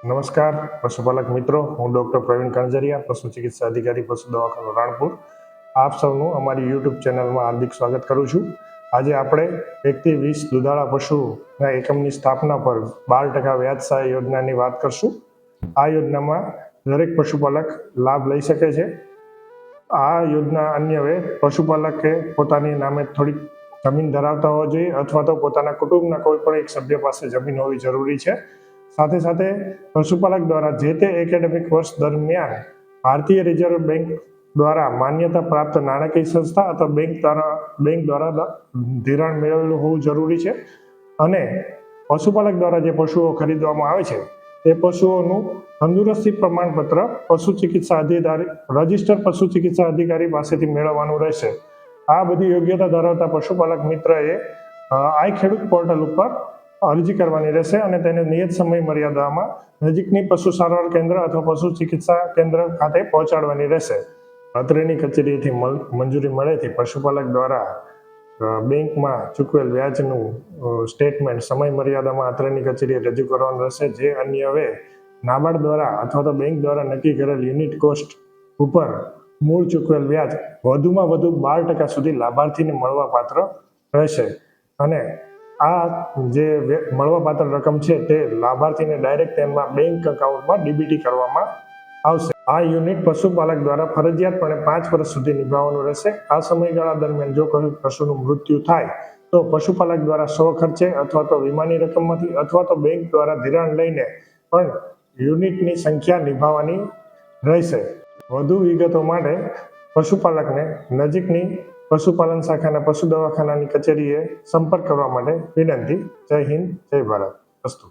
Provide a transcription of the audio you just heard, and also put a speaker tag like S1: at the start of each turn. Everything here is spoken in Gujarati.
S1: નમસ્કાર પશુપાલક મિત્રો, હું ડૉક્ટર પ્રવીણ કણઝરિયા, પશુ ચિકિત્સા અધિકારી, પશુ દવાખાનું રાણપુર. આપ સૌનું અમારી યુટ્યુબ ચેનલમાં હાર્દિક સ્વાગત કરું છું. આજે આપણે 1 થી 20 દુધાળા પશુના એકમની સ્થાપના પર 12% વ્યાજ સહાય યોજનાની વાત કરશું. આ યોજનામાં દરેક પશુપાલક લાભ લઈ શકે છે. આ યોજના અન્વયે પશુપાલકે પોતાની નામે થોડીક જમીન ધરાવતા હોવા જોઈએ અથવા તો પોતાના કુટુંબના કોઈ પણ એક સભ્ય પાસે જમીન હોવી જરૂરી છે. સાથે સાથે પશુપાલક દ્વારા જે તે એકેડેમિક વર્ષ દરમિયાન ભારતીય રિઝર્વ બેંક દ્વારા માન્યતા પ્રાપ્ત નાણાકીય સંસ્થા અથવા બેંક દ્વારા ધિરાણ મેળવેલું હોવું જરૂરી છે. અને પશુપાલક દ્વારા જે પશુઓ ખરીદવામાં આવે છે તે પશુઓનું તંદુરસ્તી પ્રમાણપત્ર પશુ ચિકિત્સા અધિકારી રજિસ્ટર્ડ પશુ ચિકિત્સા અધિકારી પાસેથી મેળવવાનું રહેશે. આ બધી યોગ્યતા ધરાવતા પશુપાલક મિત્રએ આઈ ખેડૂત પોર્ટલ ઉપર અરજી કરવાની રહેશે અને તેને નિયત સમય મર્યાદામાં નજીકની પશુ સારવાર કેન્દ્ર અથવા પશુ ચિકિત્સા કેન્દ્ર ખાતે પહોંચાડવાની રહેશે. અત્રેની કચેરીથી મંજૂરી મળેથી પશુપાલક દ્વારા બેંકમાં ચૂકવેલ વ્યાજનું સ્ટેટમેન્ટ સમય મર્યાદામાં અત્રેની કચેરીએ રજૂ કરવાનું રહેશે. જે અન્વયે નાબાર્ડ દ્વારા અથવા તો બેંક દ્વારા નક્કી કરેલ યુનિટ કોસ્ટ ઉપર મૂળ ચૂકવેલ વ્યાજ વધુમાં વધુ 12% સુધી લાભાર્થીને મળવા પાત્ર રહેશે. અને આ જે મળવાપાત્ર રકમ છે તે લાભાર્થીને ડાયરેક્ટ તેમના બેંક એકાઉન્ટમાં ડીબીટી કરવામાં આવશે. આ યુનિટ પશુપાલક દ્વારા ફરજિયાતપણે 5 વર્ષ સુધી નિભાવવાનું રહેશે. આ સમયગાળા દરમિયાન જો કોઈ પશુનું મૃત્યુ થાય તો પશુપાલક દ્વારા સ્વખર્ચે અથવા તો વીમાની રકમમાંથી અથવા તો બેંક દ્વારા ધિરાણ લઈને પણ યુનિટની સંખ્યા નિભાવવાની રહેશે. વધુ વિગતો માટે પશુપાલકને નજીકની પશુપાલન શાખાના પશુ દવાખાનાની કચેરીએ સંપર્ક કરવા માટે વિનંતી. જય હિન્દ, જય ભારત. અસ્તુ.